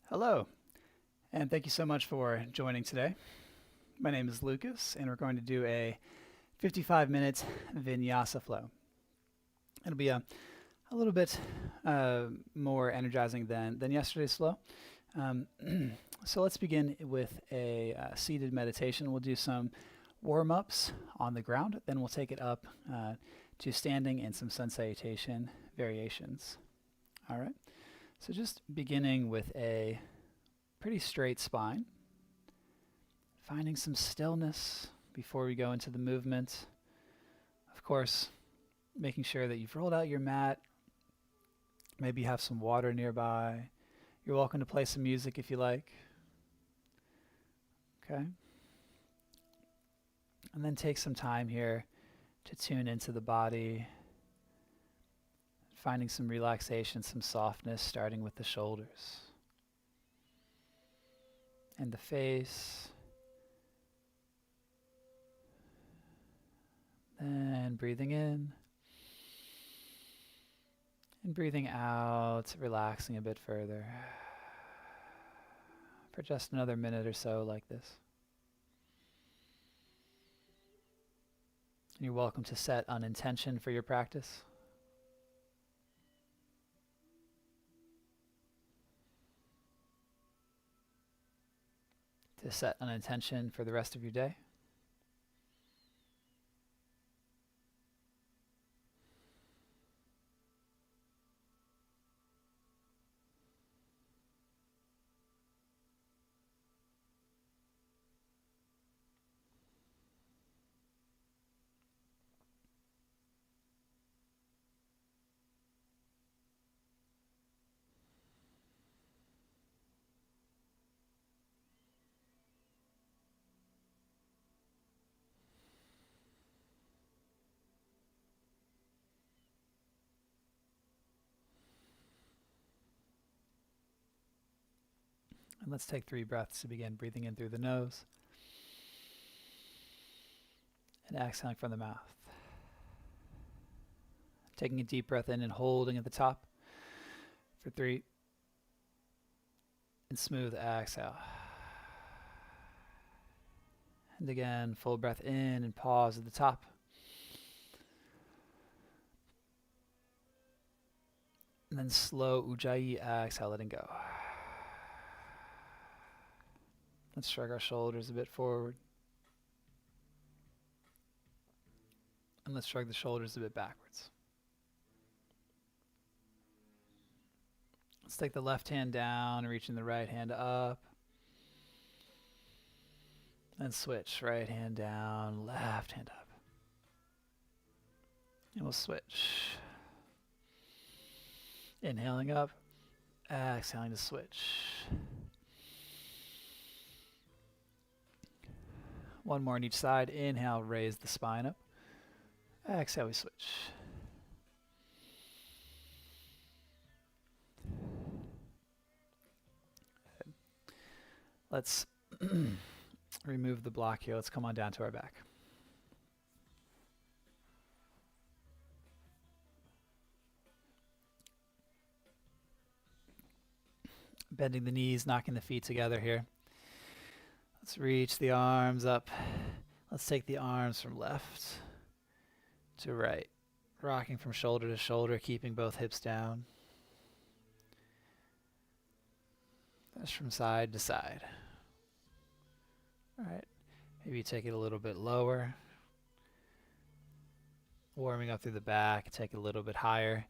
Hello, and thank you so much for joining today. My name is Lucas, and we're going to do a 55-minute vinyasa flow. It'll be a little bit more energizing than yesterday's flow. Um, so let's begin with a seated meditation. We'll do some warm-ups on the ground, then we'll take it up to standing and some sun salutation variations. All right, so just beginning with a pretty straight spine, finding some stillness before we go into the movement. Of course, making sure that you've rolled out your mat. Maybe you have some water nearby. You're welcome to play some music if you like. Okay. And then take some time here to tune into the body, finding some relaxation, some softness, starting with the shoulders and the face. Then breathing in and breathing out, relaxing a bit further for just another minute or so like this. You're welcome to set an intention for your practice. To set an intention for the rest of your day. And let's take 3 breaths to begin. Breathing in through the nose and exhaling from the mouth. Taking a deep breath in and holding at the top for 3. And smooth exhale. And again, full breath in and pause at the top. And then slow ujjayi exhale, letting go. Let's shrug our shoulders a bit forward. And let's shrug the shoulders a bit backwards. Let's take the left hand down, reaching the right hand up. And switch, right hand down, left hand up. And we'll switch. Inhaling up, exhaling to switch. One more on each side. Inhale, raise the spine up. Exhale, we switch. Let's remove the block here. Let's come on down to our back. Bending the knees, knocking the feet together here. Let's reach the arms up. Let's take the arms from left to right. Rocking from shoulder to shoulder, keeping both hips down. That's from side to side. All right. Maybe take it a little bit lower. Warming up through the back, take it a little bit higher.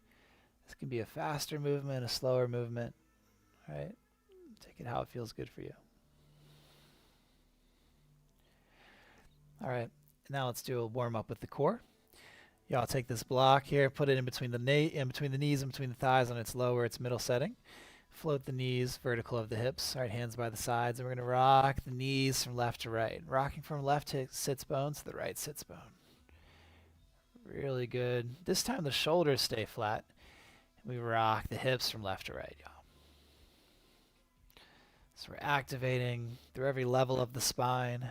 This can be a faster movement, a slower movement. All right. Take it how it feels good for you. All right, now let's do a warm up with the core. Y'all take this block here, put it in between the knees and between the thighs on its lower, its middle setting. Float the knees vertical of the hips. All right, hands by the sides, and we're going to rock the knees from left to right. Rocking from left sits bone to the right sits bone. Really good. This time the shoulders stay flat. We rock the hips from left to right, y'all. So we're activating through every level of the spine.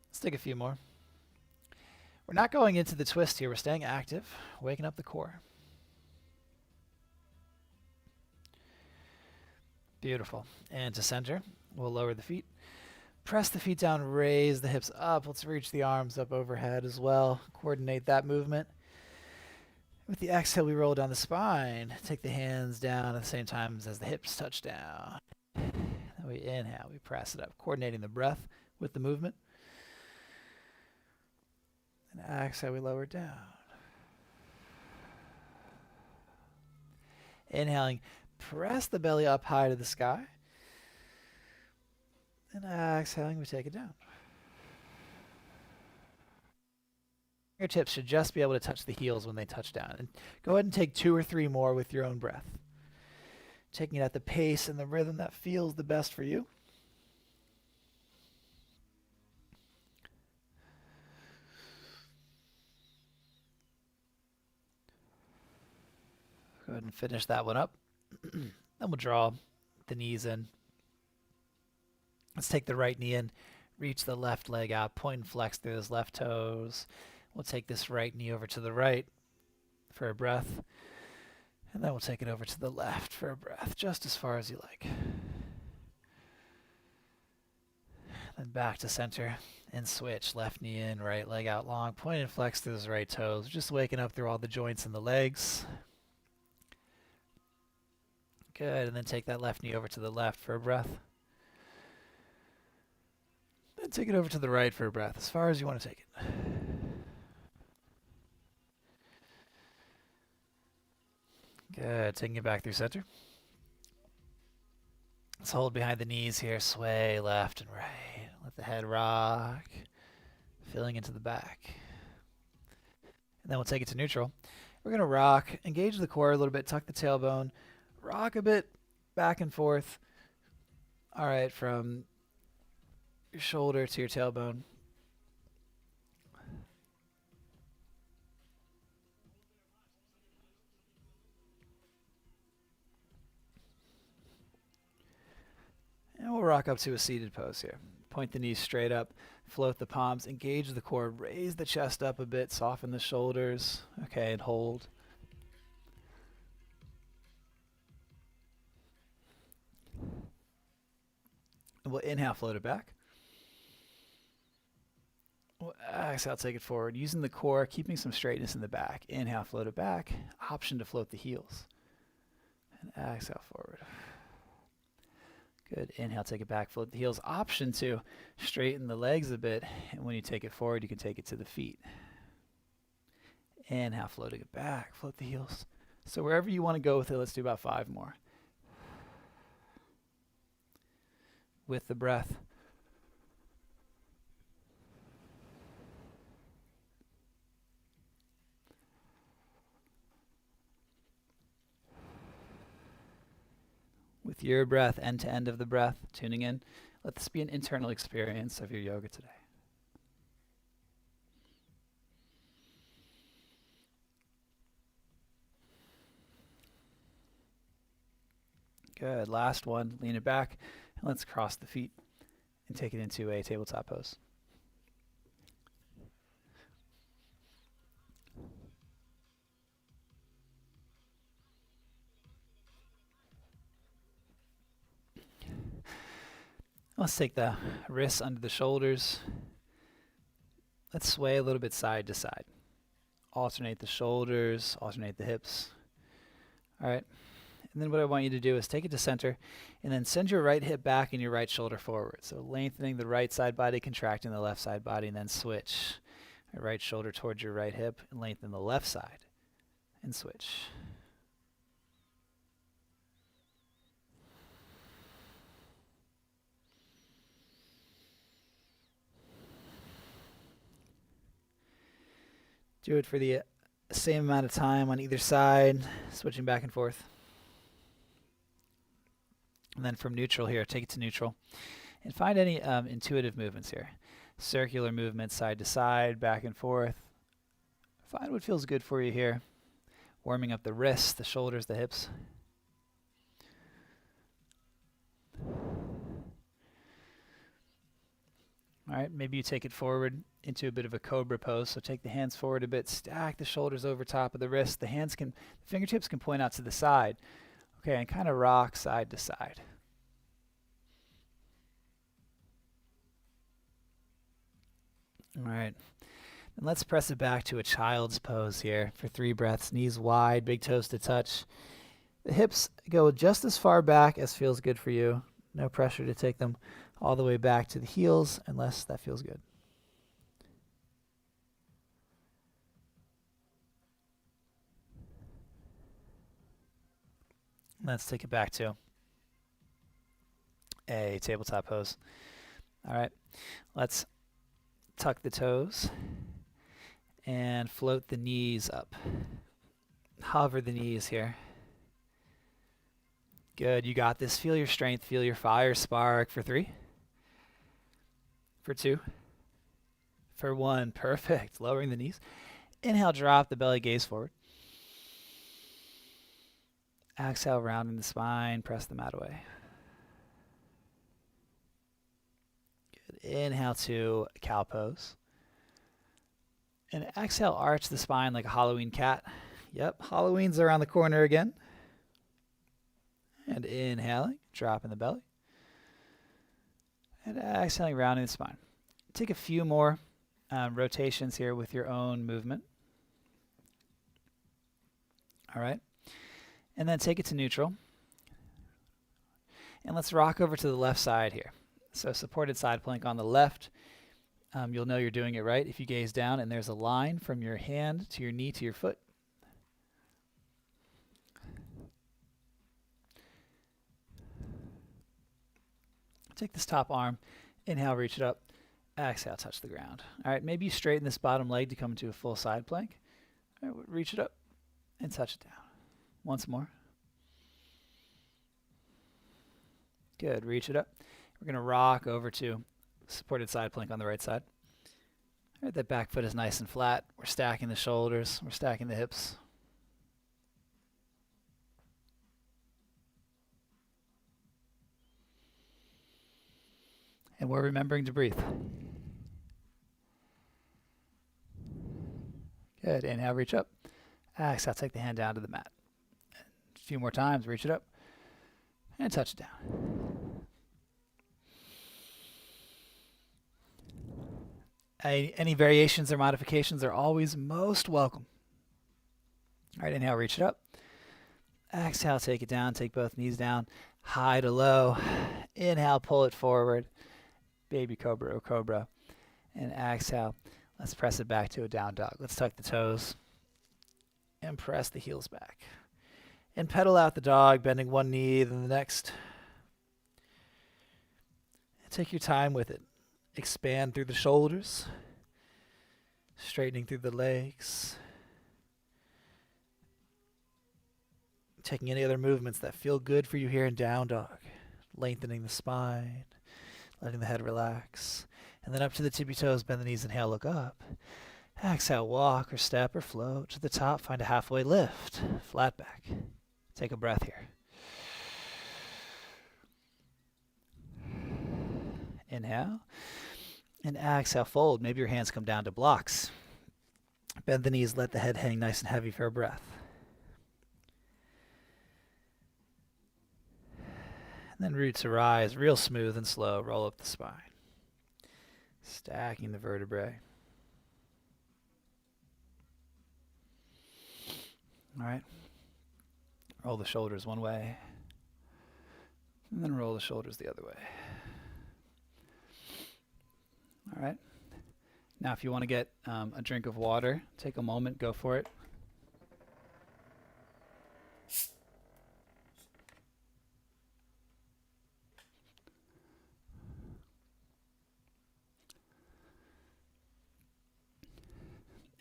Let's take a few more. We're not going into the twist here. We're staying active, waking up the core. Beautiful. And to center, we'll lower the feet. Press the feet down, raise the hips up. Let's reach the arms up overhead as well. Coordinate that movement. With the exhale, we roll down the spine. Take the hands down at the same time as the hips touch down. Then we inhale, we press it up, coordinating the breath with the movement. And exhale, we lower it down. Inhaling, press the belly up high to the sky. And exhaling, we take it down. Fingertips should just be able to touch the heels when they touch down. And go ahead and take 2 or 3 more with your own breath. Taking it at the pace and the rhythm that feels the best for you. Go ahead and finish that one up. Then we'll draw the knees in. Let's take the right knee in, reach the left leg out, point and flex through those left toes. We'll take this right knee over to the right for a breath. And then we'll take it over to the left for a breath, just as far as you like. Then back to center and switch. Left knee in, right leg out long. Point and flex through those right toes. Just waking up through all the joints in the legs. Good, and then take that left knee over to the left for a breath. Then take it over to the right for a breath, as far as you want to take it. Good, taking it back through center. Let's hold behind the knees here, sway left and right. Let the head rock, filling into the back. And then we'll take it to neutral. We're going to rock, engage the core a little bit, tuck the tailbone, rock a bit back and forth. All right, from your shoulder to your tailbone. And we'll rock up to a seated pose here. Point the knees straight up, float the palms, engage the core, raise the chest up a bit, soften the shoulders. Okay, and hold. And we'll inhale, float it back. We'll exhale, take it forward. Using the core, keeping some straightness in the back. Inhale, float it back. Option to float the heels. And exhale, forward. Good. Inhale, take it back, float the heels. Option to straighten the legs a bit. And when you take it forward, you can take it to the feet. Inhale, floating it back, float the heels. So wherever you want to go with it, let's do about 5 more. With the breath. With your breath, end to end of the breath, tuning in. Let this be an internal experience of your yoga today. Good. Last one. Lean it back. And let's cross the feet and take it into a tabletop pose. Let's take the wrists under the shoulders. Let's sway a little bit side to side. Alternate the shoulders, alternate the hips. All right. And then what I want you to do is take it to center and then send your right hip back and your right shoulder forward. So lengthening the right side body, contracting the left side body, and then switch. Your right shoulder towards your right hip and lengthen the left side and switch. Do it for the same amount of time on either side, switching back and forth. And then from neutral here, take it to neutral. And find any intuitive movements here. Circular movements, side to side, back and forth. Find what feels good for you here. Warming up the wrists, the shoulders, the hips. All right, maybe you take it forward into a bit of a cobra pose. So take the hands forward a bit, stack the shoulders over top of the wrist. The fingertips can point out to the side. Okay, and kind of rock side to side. All right. And let's press it back to a child's pose here for 3 breaths. Knees wide, big toes to touch. The hips go just as far back as feels good for you. No pressure to take them all the way back to the heels unless that feels good. Let's take it back to a tabletop pose. All right, let's tuck the toes and float the knees up. Hover the knees here. Good, you got this. Feel your strength, feel your fire spark for 3, for 2, for 1. Perfect. Lowering the knees. Inhale, drop the belly, gaze forward. Exhale, rounding the spine, press the mat away. Good. Inhale to cow pose. And exhale, arch the spine like a Halloween cat. Yep, Halloween's around the corner again. And inhaling, dropping the belly. And exhaling, rounding the spine. Take a few more rotations here with your own movement. All right. And then take it to neutral. And let's rock over to the left side here. So supported side plank on the left. You'll know you're doing it right if you gaze down and there's a line from your hand to your knee to your foot. Take this top arm, inhale, reach it up, exhale, touch the ground. All right, maybe you straighten this bottom leg to come into a full side plank. All right, reach it up and touch it down. Once more. Good, reach it up. We're going to rock over to supported side plank on the right side. All right, that back foot is nice and flat. We're stacking the shoulders, we're stacking the hips. And we're remembering to breathe. Good. Inhale, reach up. Exhale, take the hand down to the mat. A few more times, reach it up. And touch it down. Any variations or modifications are always most welcome. All right, inhale, reach it up. Exhale, take it down. Take both knees down. High to low. Inhale, pull it forward. Baby cobra or cobra. And exhale, let's press it back to a down dog. Let's tuck the toes and press the heels back. And pedal out the dog, bending one knee, then the next. And take your time with it. Expand through the shoulders, straightening through the legs. Taking any other movements that feel good for you here in down dog. Lengthening the spine. Letting the head relax. And then up to the tippy toes, bend the knees, inhale, look up. Exhale, walk or step or float to the top, find a halfway lift. Flat back. Take a breath here. Inhale. And exhale, fold. Maybe your hands come down to blocks. Bend the knees, let the head hang nice and heavy for a breath. Then root to rise, real smooth and slow. Roll up the spine. Stacking the vertebrae. All right. Roll the shoulders one way. And then roll the shoulders the other way. All right. Now if you want to get a drink of water, take a moment, go for it.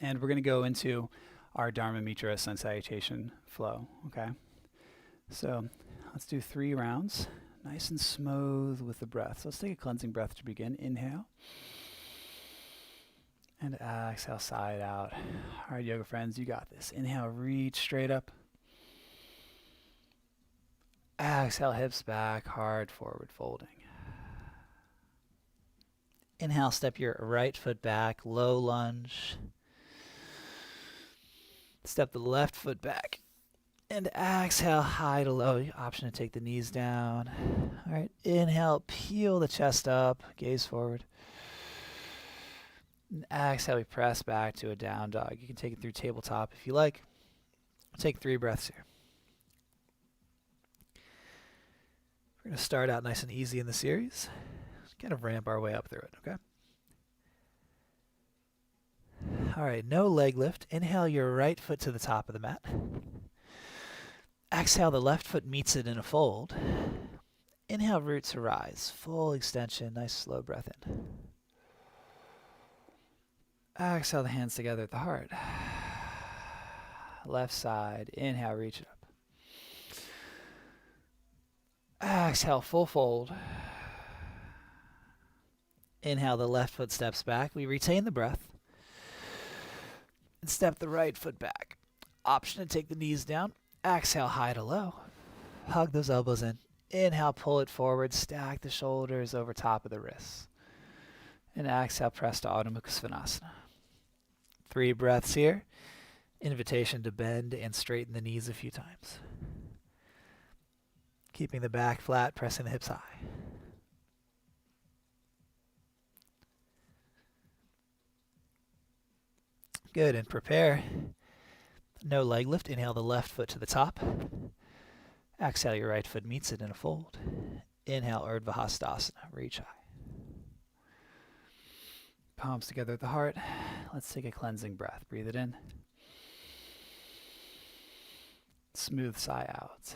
And we're going to go into our Dharma Mitra sun salutation flow, okay? So let's do 3 rounds, nice and smooth with the breath. So let's take a cleansing breath to begin. Inhale. And exhale, side out. All right, yoga friends, you got this. Inhale, reach straight up. Exhale, hips back, hard forward folding. Inhale, step your right foot back, low lunge. Step the left foot back. And exhale, high to low. Option to take the knees down. All right, inhale, peel the chest up, gaze forward. And exhale, we press back to a down dog. You can take it through tabletop if you like. Take 3 breaths here. We're going to start out nice and easy in the series. Just kind of ramp our way up through it, okay? All right, no leg lift. Inhale your right foot to the top of the mat. Exhale, the left foot meets it in a fold. Inhale, roots rise. Full extension, nice slow breath in. Exhale, the hands together at the heart. Left side, inhale, reach it up. Exhale, full fold. Inhale, the left foot steps back. We retain the breath. And step the right foot back. Option to take the knees down. Exhale, high to low. Hug those elbows in. Inhale, pull it forward. Stack the shoulders over top of the wrists. And exhale, press to Adho Mukha Svanasana. 3 breaths here. Invitation to bend and straighten the knees a few times. Keeping the back flat, pressing the hips high. Good, and prepare. No leg lift. Inhale the left foot to the top. Exhale, your right foot meets it in a fold. Inhale, Urdhva Hastasana. Reach high. Palms together at the heart. Let's take a cleansing breath. Breathe it in. Smooth sigh out.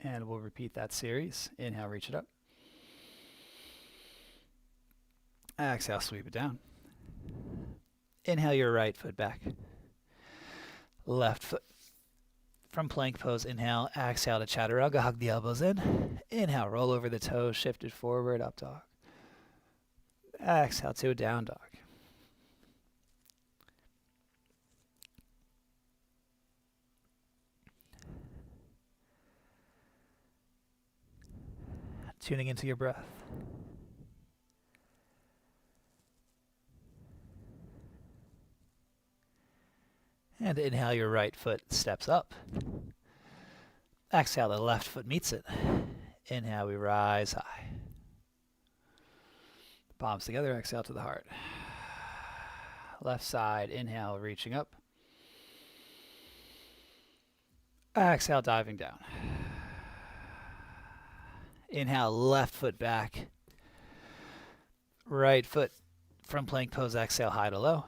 And we'll repeat that series. Inhale, reach it up. Exhale, sweep it down. Inhale your right foot back. Left foot from plank pose. Inhale, exhale to Chaturanga. Hug the elbows in. Inhale, roll over the toes, shift it forward, up dog. Exhale to a down dog. Tuning into your breath. And inhale, your right foot steps up. Exhale, the left foot meets it. Inhale, we rise high. Palms together, exhale to the heart. Left side, inhale, reaching up. Exhale, diving down. Inhale, left foot back. Right foot from plank pose, exhale, high to low.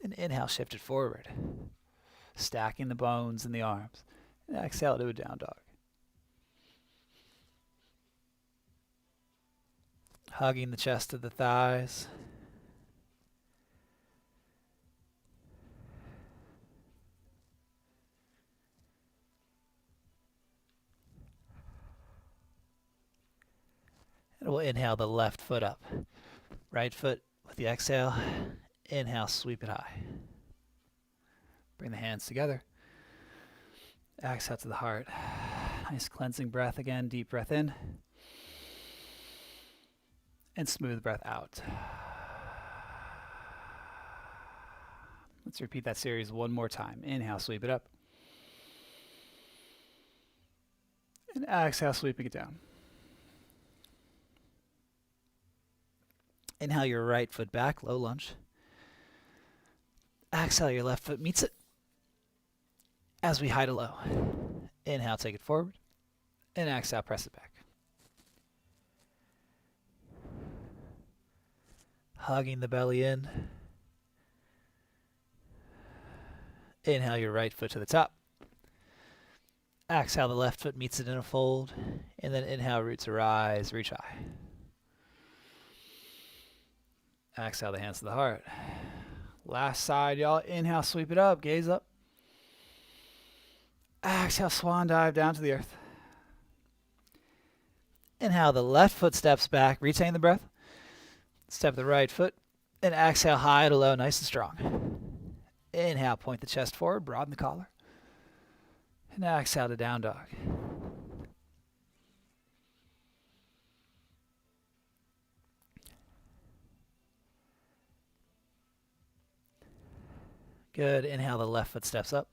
And inhale, shift it forward. Stacking the bones in the arms. And exhale to a down dog. Hugging the chest to the thighs. And we'll inhale the left foot up. Right foot with the exhale. Inhale, sweep it high. Bring the hands together. Exhale to the heart. Nice cleansing breath again. Deep breath in. And smooth breath out. Let's repeat that series one more time. Inhale, sweep it up. And exhale, sweeping it down. Inhale your right foot back, low lunge. Exhale, your left foot meets it. As we high to low. Inhale, take it forward. And exhale, press it back. Hugging the belly in. Inhale your right foot to the top. Exhale, the left foot meets it in a fold. And then inhale, roots rise, reach high. Exhale, the hands to the heart. Last side, y'all. Inhale, sweep it up, gaze up. Exhale, swan dive down to the earth. Inhale, the left foot steps back, retain the breath. Step the right foot, and exhale, high to low, nice and strong. Inhale, point the chest forward, broaden the collar. And exhale to down dog. Good. Inhale, the left foot steps up.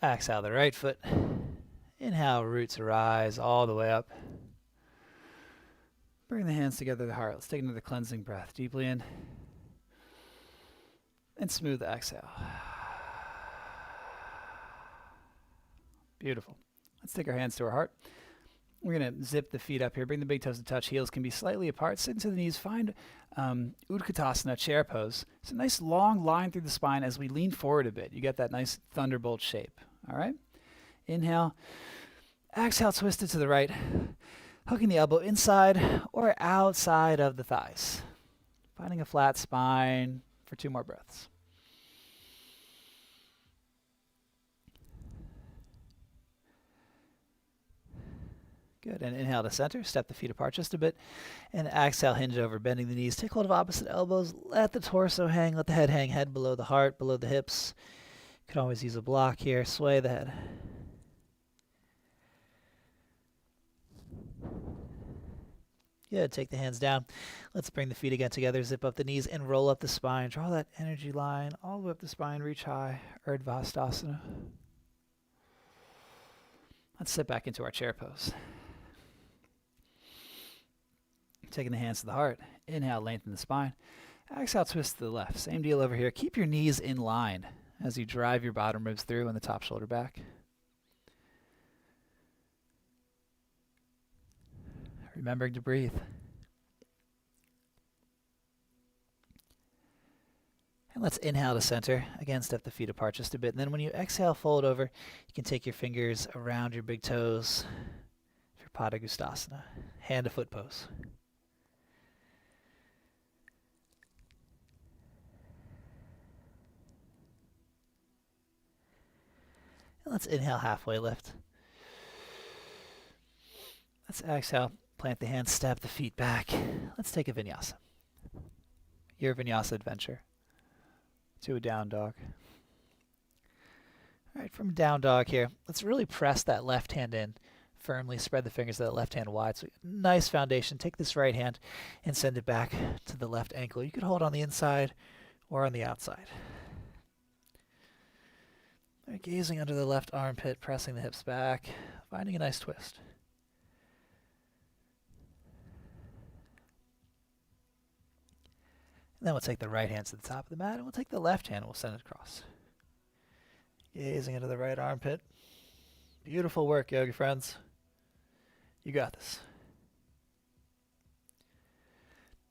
Exhale, the right foot. Inhale, roots rise all the way up. Bring the hands together to the heart. Let's take another cleansing breath. Deeply in. And smooth exhale. Beautiful. Let's take our hands to our heart. We're going to zip the feet up here. Bring the big toes to touch. Heels can be slightly apart. Sit into the knees. Find Utkatasana, chair pose. It's a nice long line through the spine as we lean forward a bit. You get that nice thunderbolt shape. All right? Inhale. Exhale, twist it to the right. Hooking the elbow inside or outside of the thighs. Finding a flat spine for 2 more breaths. Good. And inhale to center. Step the feet apart just a bit. And exhale, hinge over, bending the knees. Take hold of opposite elbows. Let the torso hang. Let the head hang. Head below the heart, below the hips. You can always use a block here. Sway the head. Good. Take the hands down. Let's bring the feet again together. Zip up the knees and roll up the spine. Draw that energy line all the way up the spine. Reach high. Urdhva. Let's sit back into our chair pose. Taking the hands to the heart. Inhale, lengthen the spine. Exhale, twist to the left. Same deal over here. Keep your knees in line as you drive your bottom ribs through and the top shoulder back. Remembering to breathe. And let's inhale to center. Again, step the feet apart just a bit. And then when you exhale, fold over. You can take your fingers around your big toes for Padagustasana. Hand to foot pose. And let's inhale, halfway lift. Let's exhale, plant the hands, step the feet back. Let's take a vinyasa. Your vinyasa adventure to a down dog. All right, from down dog here, let's really press that left hand in. Firmly spread the fingers of that left hand wide. So nice foundation. Take this right hand and send it back to the left ankle. You could hold on the inside or on the outside. Right, gazing under the left armpit, pressing the hips back, finding a nice twist. And then we'll take the right hand to the top of the mat, and we'll take the left hand and we'll send it across. Gazing into the right armpit. Beautiful work, yogi friends. You got this.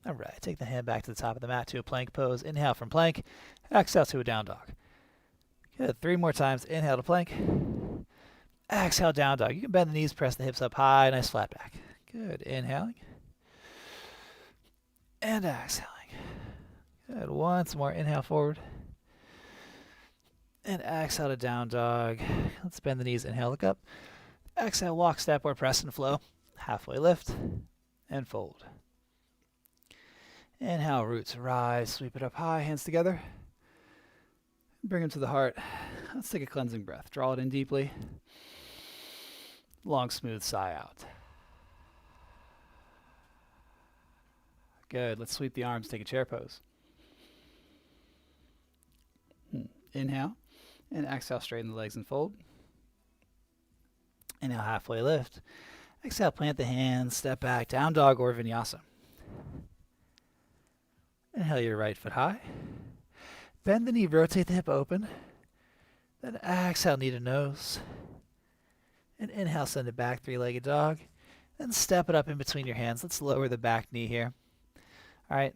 All right, take the hand back to the top of the mat to a plank pose. Inhale from plank. Exhale to a down dog. Good. 3 more times. Inhale to plank. Exhale, down dog. You can bend the knees, press the hips up high. Nice flat back. Good. Inhaling. And exhaling. Good. Once more. Inhale forward. And exhale to down dog. Let's bend the knees. Inhale, look up. Exhale, walk, step, or press and flow. Halfway lift. And fold. Inhale, roots rise. Sweep it up high. Hands together. Bring them to the heart. Let's take a cleansing breath. Draw it in deeply. Long, smooth sigh out. Good. Let's sweep the arms. Take a chair pose. Inhale. And exhale, straighten the legs and fold. Inhale, halfway lift. Exhale, plant the hands. Step back. Down dog or vinyasa. Inhale your right foot high. Bend the knee, rotate the hip open. Then exhale, knee to nose. And inhale, send it back, 3-legged dog. Then step it up in between your hands. Let's lower the back knee here. All right,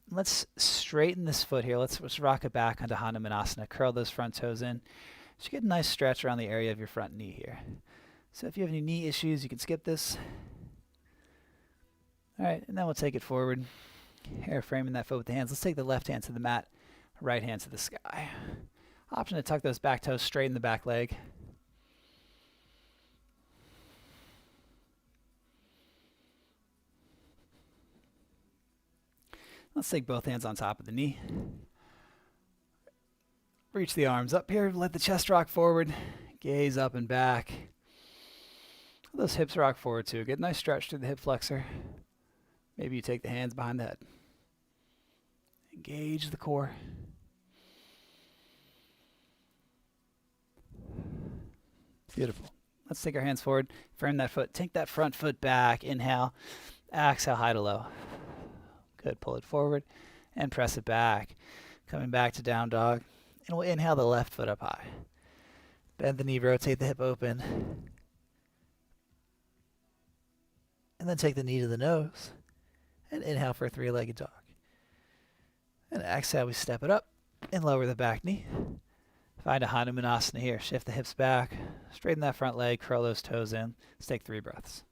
let's straighten this foot here. Let's rock it back onto Hanumanasana. Curl those front toes in. Just get a nice stretch around the area of your front knee here. So if you have any knee issues, you can skip this. All right, and then we'll take it forward. Hair framing that foot with the hands. Let's take the left hand to the mat. Right hand to the sky. Option to tuck those back toes, straighten the back leg. Let's take both hands on top of the knee. Reach the arms up here, let the chest rock forward, gaze up and back. Those hips rock forward too. Get a nice stretch through the hip flexor. Maybe you take the hands behind the head. Engage the core. Beautiful. Let's take our hands forward, frame that foot, take that front foot back, inhale, exhale, high to low. Good, pull it forward and press it back. Coming back to down dog, and we'll inhale the left foot up high. Bend the knee, rotate the hip open. And then take the knee to the nose and inhale for a three-legged dog. And exhale, we step it up and lower the back knee. Find a Hanumanasana here. Shift the hips back, straighten that front leg, curl those toes in. Let's take 3 breaths.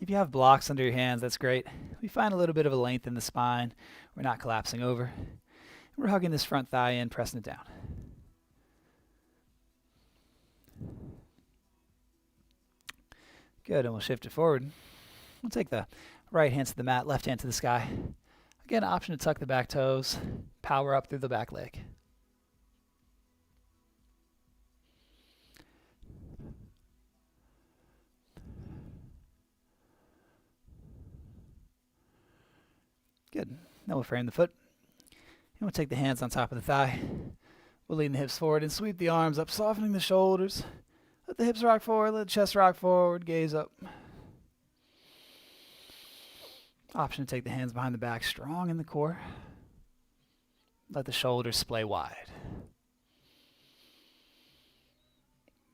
If you have blocks under your hands, that's great. We find a little bit of a length in the spine. We're not collapsing over. We're hugging this front thigh in, pressing it down. Good, and we'll shift it forward. We'll take the right hand to the mat, left hand to the sky. Again, option to tuck the back toes, power up through the back leg. Good. Now we'll frame the foot. And we'll take the hands on top of the thigh. We'll lean the hips forward and sweep the arms up, softening the shoulders. Let the hips rock forward, let the chest rock forward, gaze up. Option to take the hands behind the back, strong in the core. Let the shoulders splay wide.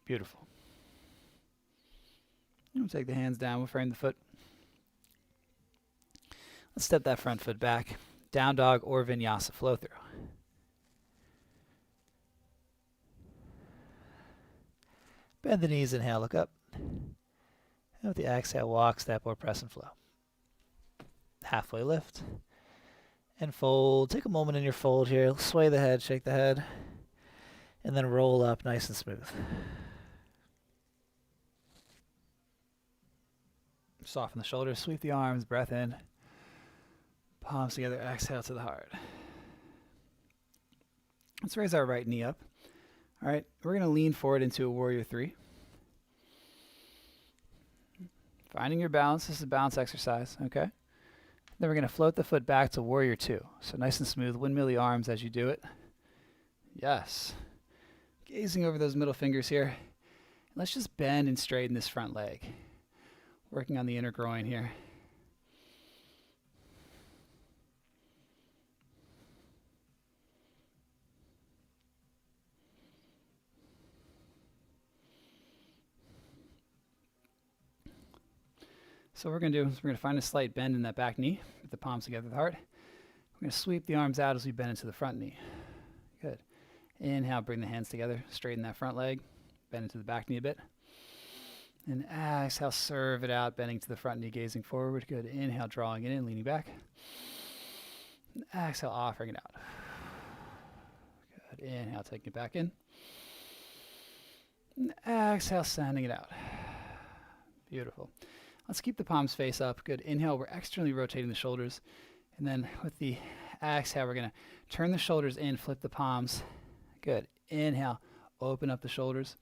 Beautiful. And we'll take the hands down, we'll frame the foot. Let's step that front foot back. Down dog or vinyasa flow through. Bend the knees, inhale, look up. And with the exhale, walk, step, or press and flow. Halfway lift. And fold. Take a moment in your fold here. Sway the head, shake the head. And then roll up nice and smooth. Soften the shoulders, sweep the arms, breath in. Palms together, exhale to the heart. Let's raise our right knee up. All right, we're going to lean forward into a warrior 3. Finding your balance. This is a balance exercise, okay? Then we're going to float the foot back to warrior 2. So nice and smooth. Windmill the arms as you do it. Yes. Gazing over those middle fingers here. Let's just bend and straighten this front leg. Working on the inner groin here. So what we're going to do is we're going to find a slight bend in that back knee with the palms together with the heart. We're going to sweep the arms out as we bend into the front knee. Good. Inhale, bring the hands together, straighten that front leg, bend into the back knee a bit. And exhale, serve it out, bending to the front knee, gazing forward. Good. Inhale, drawing it in, leaning back. And exhale, offering it out. Good. Inhale, taking it back in. And exhale, sending it out. Beautiful. Let's keep the palms face up. Good. Inhale, we're externally rotating the shoulders. And then with the exhale, we're going to turn the shoulders in, flip the palms. Good. Inhale, open up the shoulders.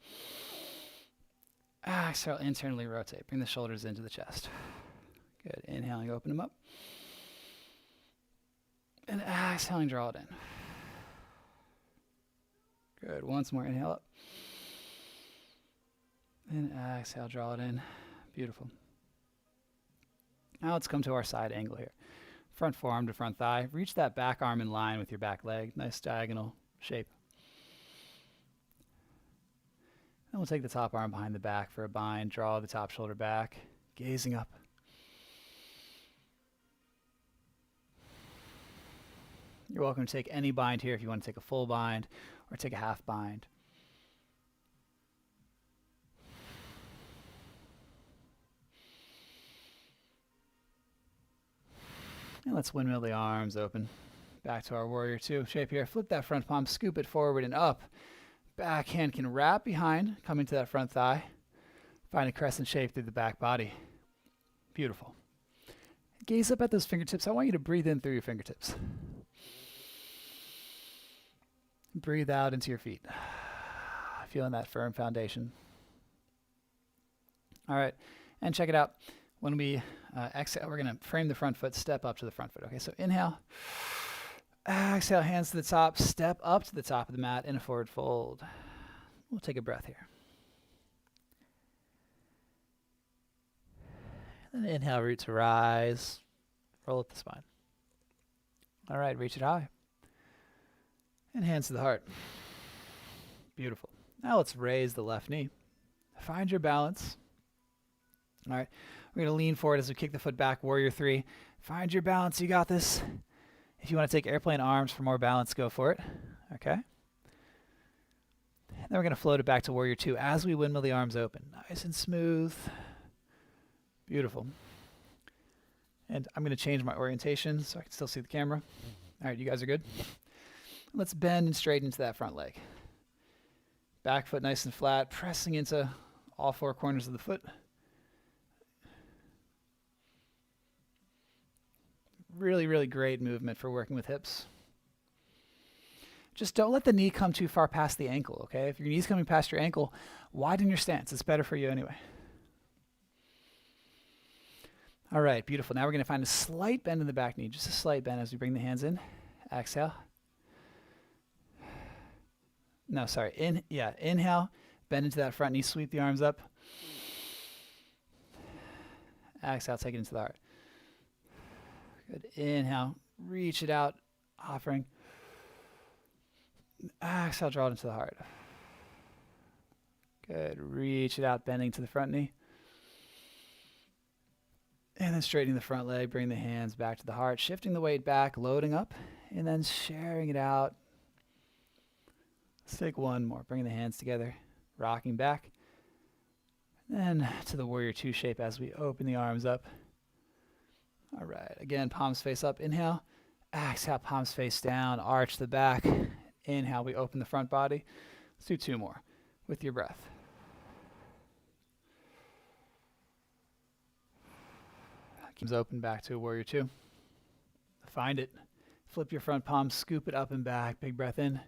Exhale, internally rotate. Bring the shoulders into the chest. Good. Inhaling, open them up. And exhaling, draw it in. Good. Once more, inhale up. And exhale, draw it in. Beautiful. Now let's come to our side angle here. Front forearm to front thigh. Reach that back arm in line with your back leg. Nice diagonal shape. Then we'll take the top arm behind the back for a bind. Draw the top shoulder back. Gazing up. You're welcome to take any bind here if you want to take a full bind or take a half bind. And let's windmill the arms open. Back to our warrior 2 shape here. Flip that front palm, scoop it forward and up. Back hand can wrap behind, coming to that front thigh. Find a crescent shape through the back body. Beautiful. Gaze up at those fingertips. I want you to breathe in through your fingertips. Breathe out into your feet. Feeling that firm foundation. All right, and check it out. When we exhale, we're going to frame the front foot, step up to the front foot. Okay, so inhale. Exhale, hands to the top. Step up to the top of the mat in a forward fold. We'll take a breath here. And inhale, root to rise. Roll up the spine. All right, reach it high. And hands to the heart. Beautiful. Now let's raise the left knee. Find your balance. All right, we're going to lean forward as we kick the foot back, warrior three. Find your balance. You got this. If you want to take airplane arms for more balance, go for it. Okay. And then we're going to float it back to warrior two as we windmill the arms open. Nice and smooth. Beautiful. And I'm going to change my orientation so I can still see the camera. All right, you guys are good? Let's bend and straighten into that front leg. Back foot nice and flat, pressing into all four corners of the foot. Really, really great movement for working with hips. Just don't let the knee come too far past the ankle, okay? If your knee's coming past your ankle, widen your stance. It's better for you anyway. All right, beautiful. Now we're going to find a slight bend in the back knee, just a slight bend as we bring the hands in. Exhale. No, sorry. Inhale, bend into that front knee, sweep the arms up. Exhale, take it into the heart. Good. Inhale, reach it out, offering. Exhale, draw it into the heart. Good. Reach it out, bending to the front knee. And then straightening the front leg, bring the hands back to the heart, shifting the weight back, loading up, and then sharing it out. Let's take one more. Bring the hands together, rocking back. Then to the warrior two shape as we open the arms up. All right, again, palms face up, inhale. Exhale, palms face down, arch the back. Inhale, we open the front body. Let's do two more with your breath. Keeps open back to a warrior two. Find it. Flip your front palm, scoop it up and back. Big breath in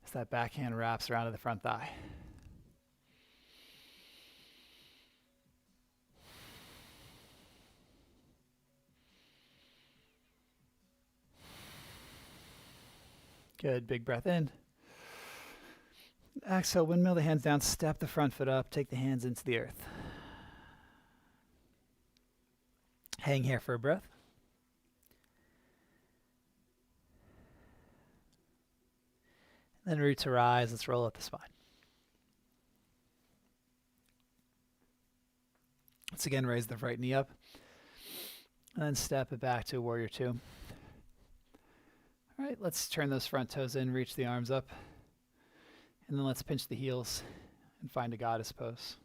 as that backhand wraps around to the front thigh. Good. Big breath in. Exhale, windmill the hands down, step the front foot up, take the hands into the earth. Hang here for a breath. Then root to rise. Let's roll up the spine. Let's again raise the right knee up. And then step it back to warrior two. All right, let's turn those front toes in, reach the arms up. And then let's pinch the heels and find a goddess pose.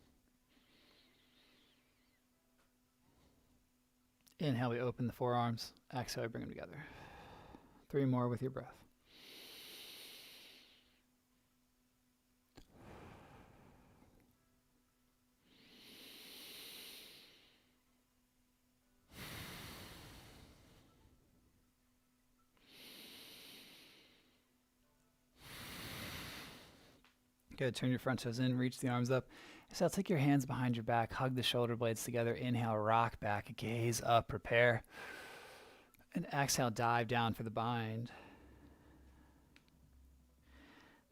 Inhale, we open the forearms. Exhale, we bring them together. 3 more with your breath. Good. Turn your front toes in, reach the arms up. Exhale, take your hands behind your back, hug the shoulder blades together. Inhale, rock back, gaze up, prepare. And exhale, dive down for the bind.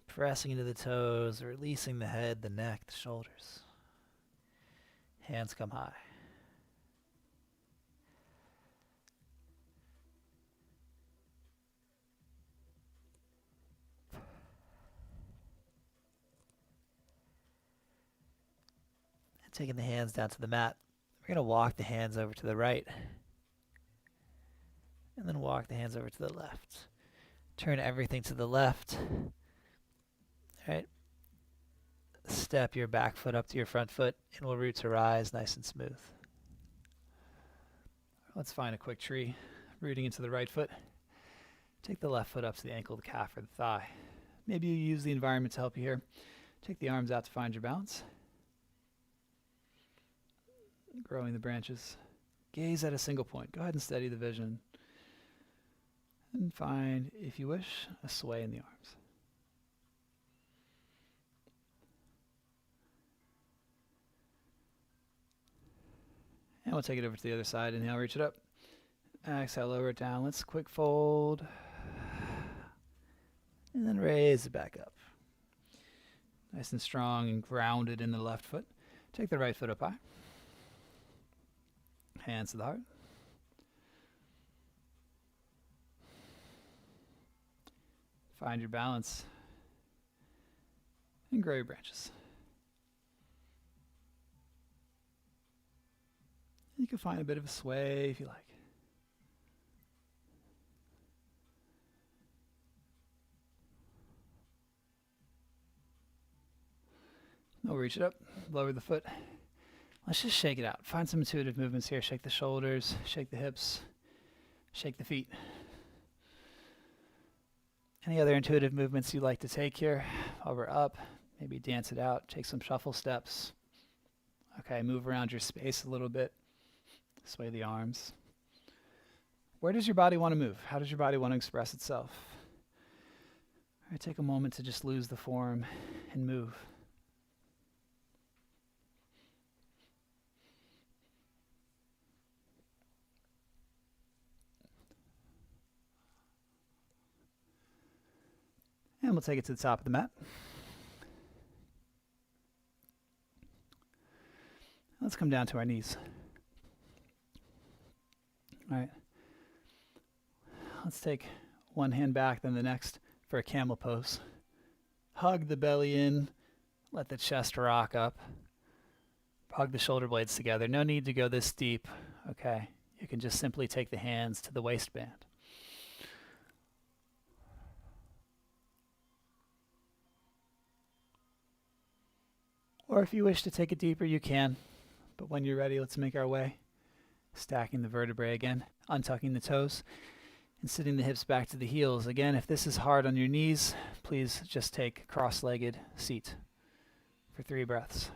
Pressing into the toes, releasing the head, the neck, the shoulders. Hands come high. Taking the hands down to the mat. We're going to walk the hands over to the right. And then walk the hands over to the left. Turn everything to the left. All right. Step your back foot up to your front foot, and we'll root to rise nice and smooth. Let's find a quick tree. Rooting into the right foot. Take the left foot up to the ankle, the calf, or the thigh. Maybe you use the environment to help you here. Take the arms out to find your balance. Growing the branches. Gaze at a single point. Go ahead and steady the vision. And find, if you wish, a sway in the arms. And we'll take it over to the other side. Inhale, reach it up. Exhale, lower it down. Let's quick fold. And then raise it back up. Nice and strong and grounded in the left foot. Take the right foot up high. Hands to the heart. Find your balance. And grow your branches. You can find a bit of a sway if you like. No, reach it up, lower the foot. Let's just shake it out. Find some intuitive movements here. Shake the shoulders, shake the hips, shake the feet. Any other intuitive movements you'd like to take here while we're up? Maybe dance it out, take some shuffle steps. Okay, move around your space a little bit. Sway the arms. Where does your body want to move? How does your body want to express itself? All right, take a moment to just lose the form and move. And we'll take it to the top of the mat. Let's come down to our knees. All right. Let's take one hand back, then the next for a camel pose. Hug the belly in. Let the chest rock up. Hug the shoulder blades together. No need to go this deep. Okay. You can just simply take the hands to the waistband. Or if you wish to take it deeper, you can. But when you're ready, let's make our way. Stacking the vertebrae again, untucking the toes, and sitting the hips back to the heels. Again, if this is hard on your knees, please just take cross-legged seat for 3 breaths.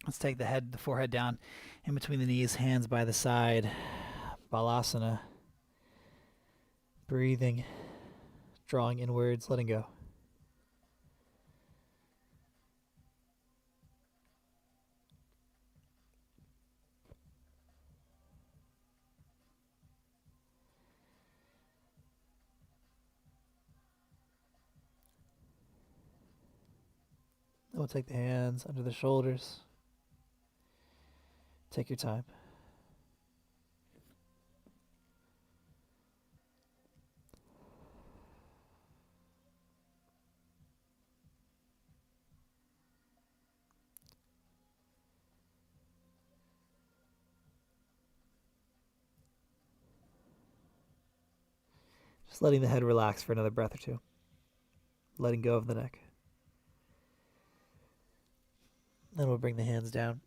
Let's take the forehead down in between the knees, hands by the side. Balasana. Breathing, drawing inwards, letting go. Then we'll take the hands under the shoulders. Take your time. Just letting the head relax for another breath or two. Letting go of the neck. Then we'll bring the hands down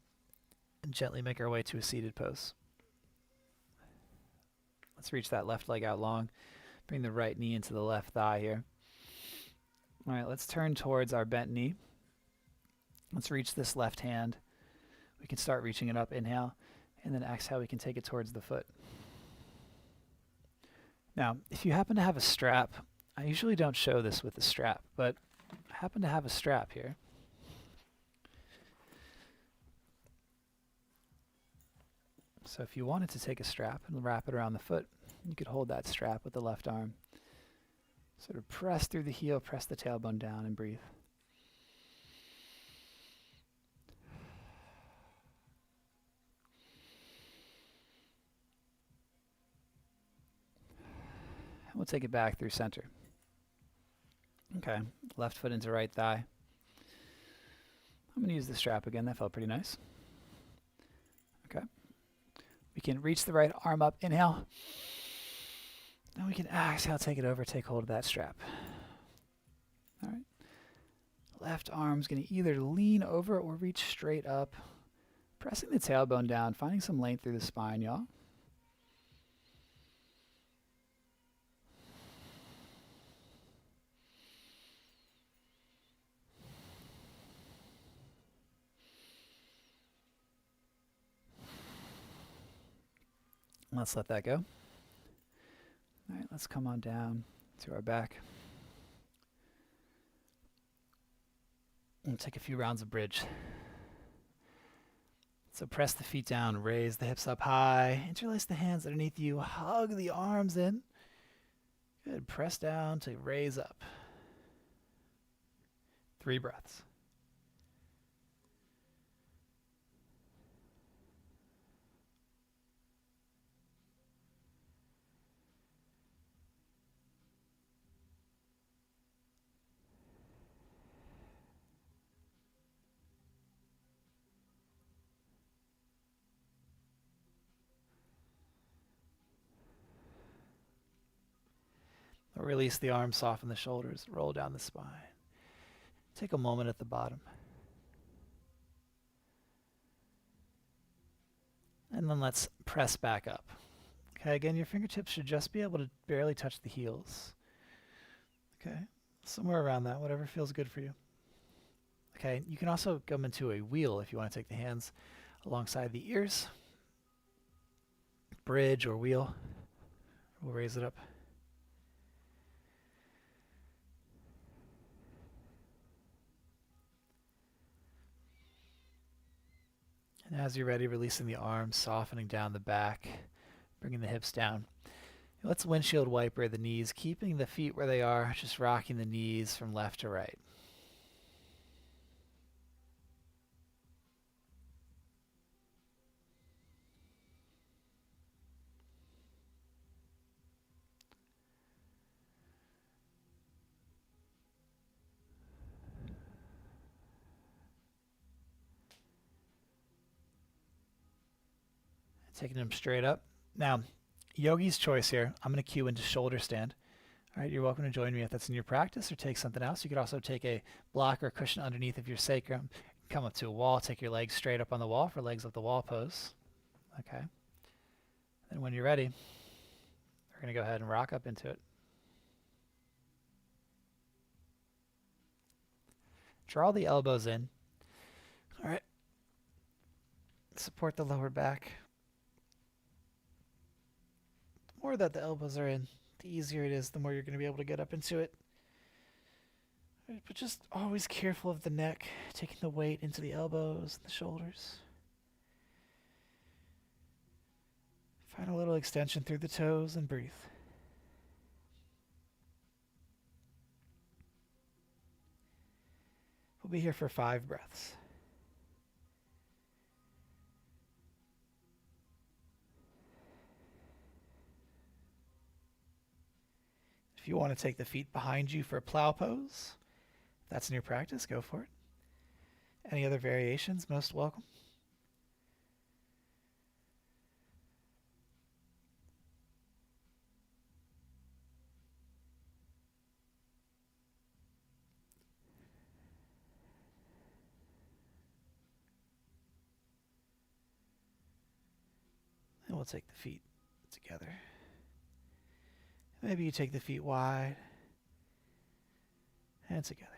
and gently make our way to a seated pose. Let's reach that left leg out long. Bring the right knee into the left thigh here. All right, let's turn towards our bent knee. Let's reach this left hand. We can start reaching it up, inhale, and then exhale, we can take it towards the foot. Now, if you happen to have a strap, I usually don't show this with the strap, but I happen to have a strap here. So if you wanted to take a strap and wrap it around the foot, you could hold that strap with the left arm. Sort of press through the heel, press the tailbone down, and breathe. And we'll take it back through center. Okay, left foot into right thigh. I'm going to use the strap again. That felt pretty nice. Okay. We can reach the right arm up, inhale. Then we can exhale, take it over, take hold of that strap. All right. Left arm's going to either lean over or reach straight up. Pressing the tailbone down, finding some length through the spine, y'all. Let's let that go. All right, let's come on down to our back. And take a few rounds of bridge. So press the feet down, raise the hips up high, interlace the hands underneath you, hug the arms in. Good, press down to raise up. 3 breaths. Release the arms, soften the shoulders, roll down the spine. Take a moment at the bottom. And then let's press back up. Okay, again, your fingertips should just be able to barely touch the heels. Okay, somewhere around that, whatever feels good for you. Okay, you can also come into a wheel if you want to take the hands alongside the ears. Bridge or wheel. We'll raise it up. And as you're ready, releasing the arms, softening down the back, bringing the hips down. Let's windshield wiper the knees, keeping the feet where they are, just rocking the knees from left to right. Taking them straight up. Now, yogi's choice here. I'm going to cue into shoulder stand. All right, you're welcome to join me if that's in your practice or take something else. You could also take a block or cushion underneath of your sacrum. Come up to a wall, take your legs straight up on the wall for legs up the wall pose. Okay. And when you're ready, we're going to go ahead and rock up into it. Draw the elbows in. All right. Support the lower back. The more that the elbows are in, the easier it is, the more you're going to be able to get up into it. Right, but just always careful of the neck, taking the weight into the elbows and the shoulders. Find a little extension through the toes and breathe. We'll be here for 5 breaths. If you want to take the feet behind you for a plow pose, if that's in your practice, go for it. Any other variations, most welcome. And we'll take the feet together. Maybe you take the feet wide and together.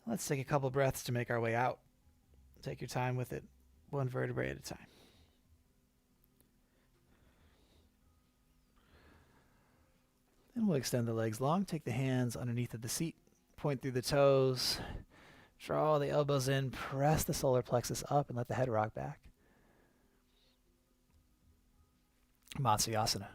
Let's take a couple breaths to make our way out. Take your time with it, one vertebrae at a time. And we'll extend the legs long. Take the hands underneath of the seat. Point through the toes. Draw the elbows in. Press the solar plexus up and let the head rock back. Matsyasana.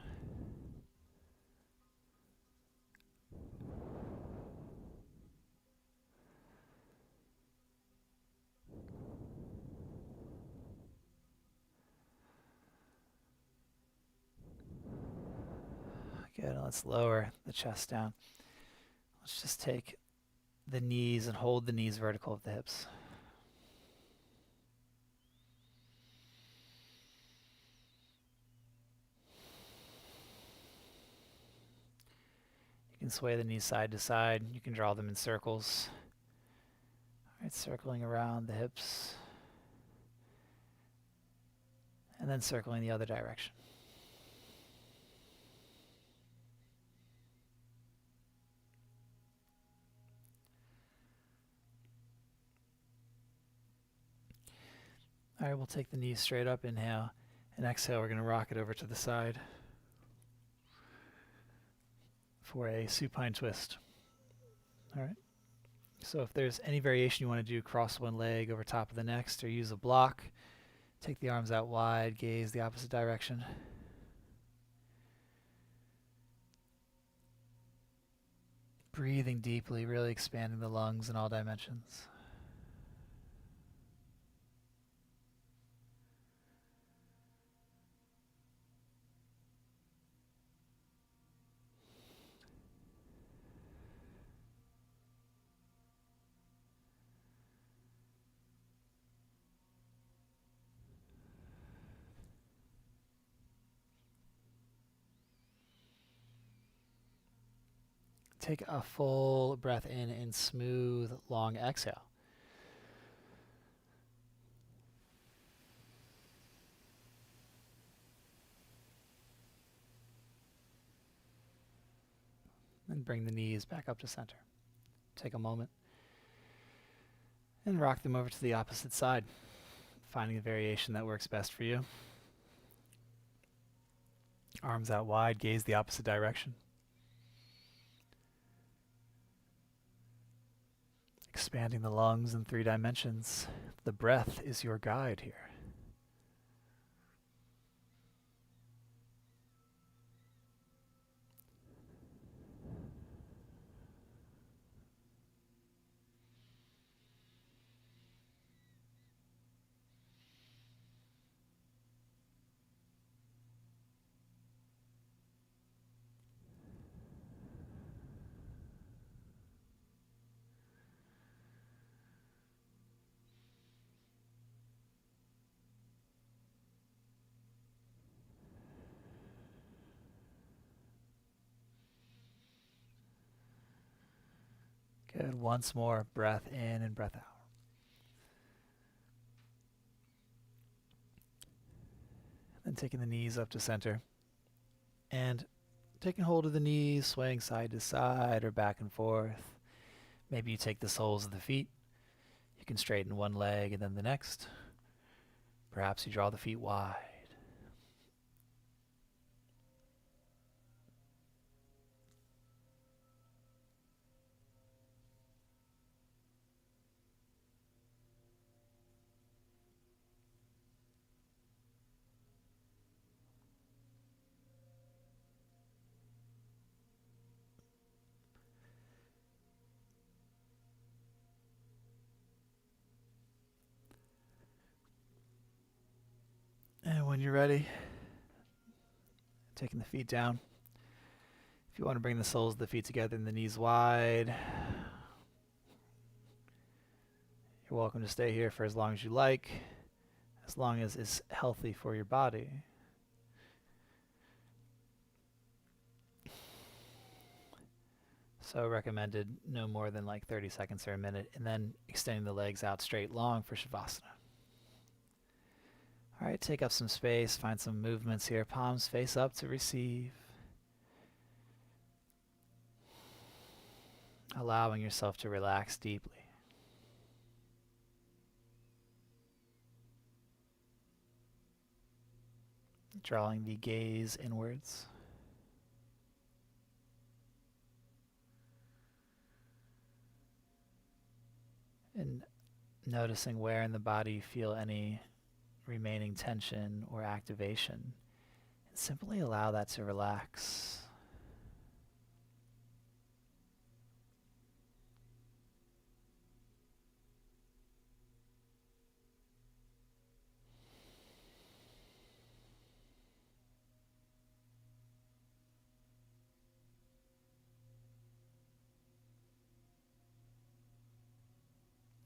Good. Let's lower the chest down. Let's just take the knees and hold the knees vertical of the hips. You can sway the knees side to side. You can draw them in circles. All right, circling around the hips. And then circling the other direction. All right, we'll take the knees straight up, inhale, and exhale, we're going to rock it over to the side for a supine twist. All right. So if there's any variation you want to do, cross one leg over top of the next, or use a block, take the arms out wide, gaze the opposite direction. Breathing deeply, really expanding the lungs in all dimensions. Take a full breath in and smooth, long exhale. And bring the knees back up to center. Take a moment and rock them over to the opposite side, finding a variation that works best for you. Arms out wide, gaze the opposite direction. Expanding the lungs in 3 dimensions. The breath is your guide here. Good. Once more, breath in and breath out. Then taking the knees up to center and taking hold of the knees, swaying side to side or back and forth. Maybe you take the soles of the feet. You can straighten one leg and then the next. Perhaps you draw the feet wide. And when you're ready, taking the feet down. If you want to bring the soles of the feet together and the knees wide, you're welcome to stay here for as long as you like, as long as it's healthy for your body. So recommended no more than like 30 seconds or a minute, and then extending the legs out straight long for Shavasana. All right, take up some space, find some movements here. Palms face up to receive. Allowing yourself to relax deeply. Drawing the gaze inwards. And noticing where in the body you feel any remaining tension or activation. And simply allow that to relax.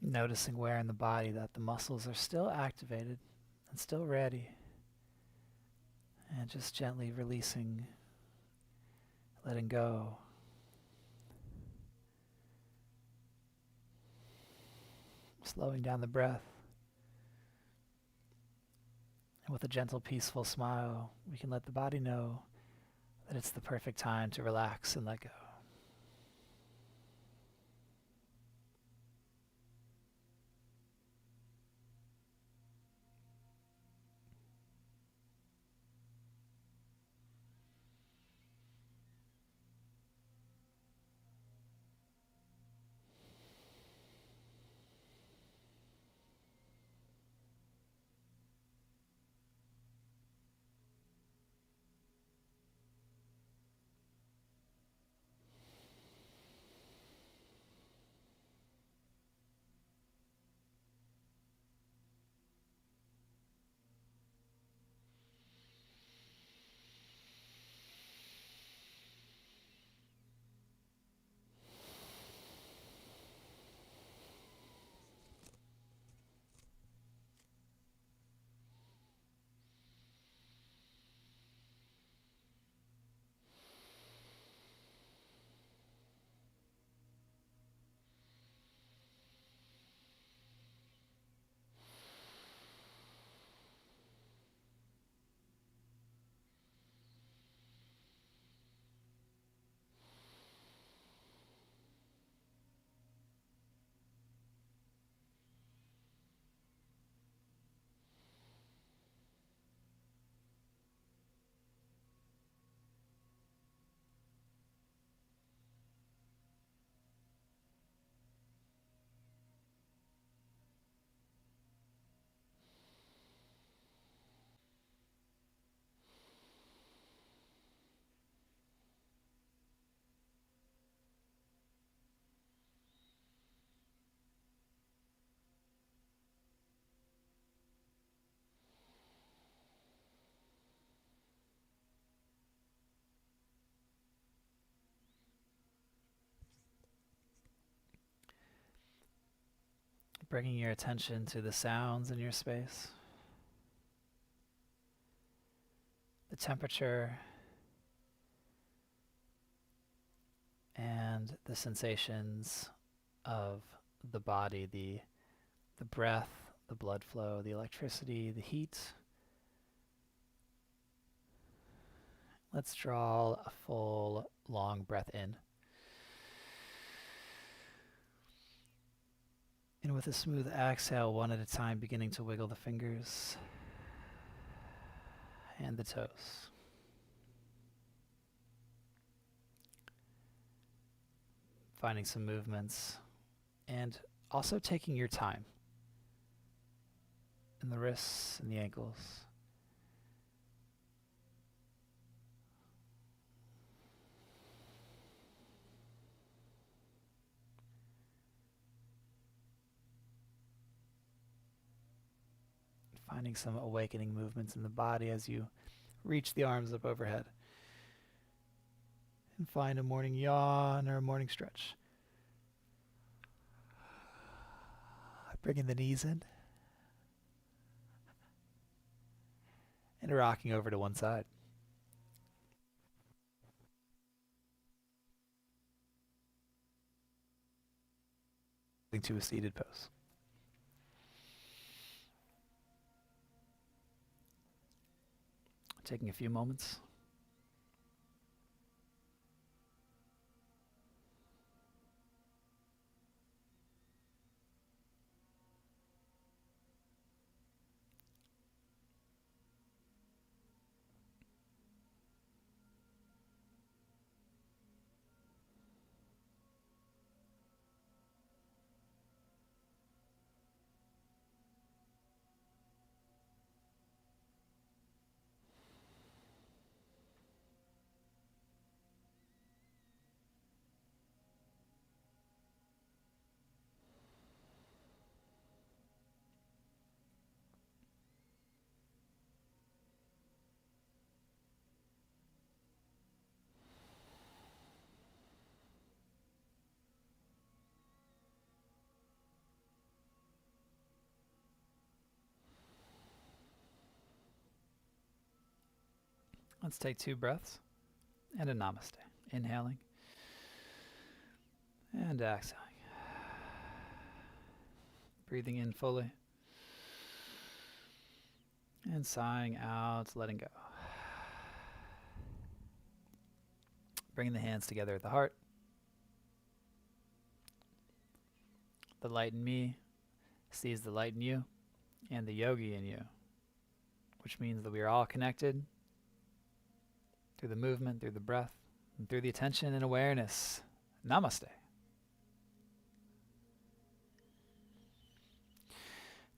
Noticing where in the body that the muscles are still activated and still ready. And just gently releasing, letting go. Slowing down the breath. And with a gentle, peaceful smile, we can let the body know that it's the perfect time to relax and let go. Bringing your attention to the sounds in your space, the temperature, and the sensations of the body, the breath, the blood flow, the electricity, the heat. Let's draw a full, long breath in. And with a smooth exhale, one at a time, beginning to wiggle the fingers and the toes. Finding some movements and also taking your time in the wrists and the ankles. Finding some awakening movements in the body as you reach the arms up overhead. And find a morning yawn or a morning stretch. Bringing the knees in. And rocking over to one side. To a seated pose. Taking a few moments. Let's take 2 breaths and a namaste. Inhaling and exhaling. Breathing in fully and sighing out, letting go. Bringing the hands together at the heart. The light in me sees the light in you and the yogi in you, which means that we are all connected through the movement, through the breath, and through the attention and awareness. Namaste.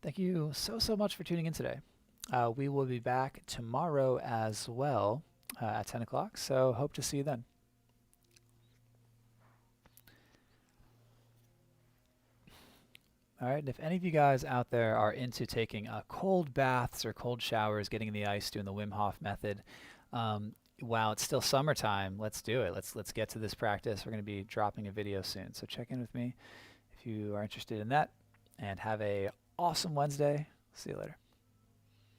Thank you so much for tuning in today. We will be back tomorrow as well at 10 o'clock, so hope to see you then. All right, and if any of you guys out there are into taking cold baths or cold showers, getting in the ice, doing the Wim Hof method, while it's still summertime, let's do it. Let's get to this practice. We're going to be dropping a video soon, so check in with me if you are interested in that, and have a awesome Wednesday. See you later.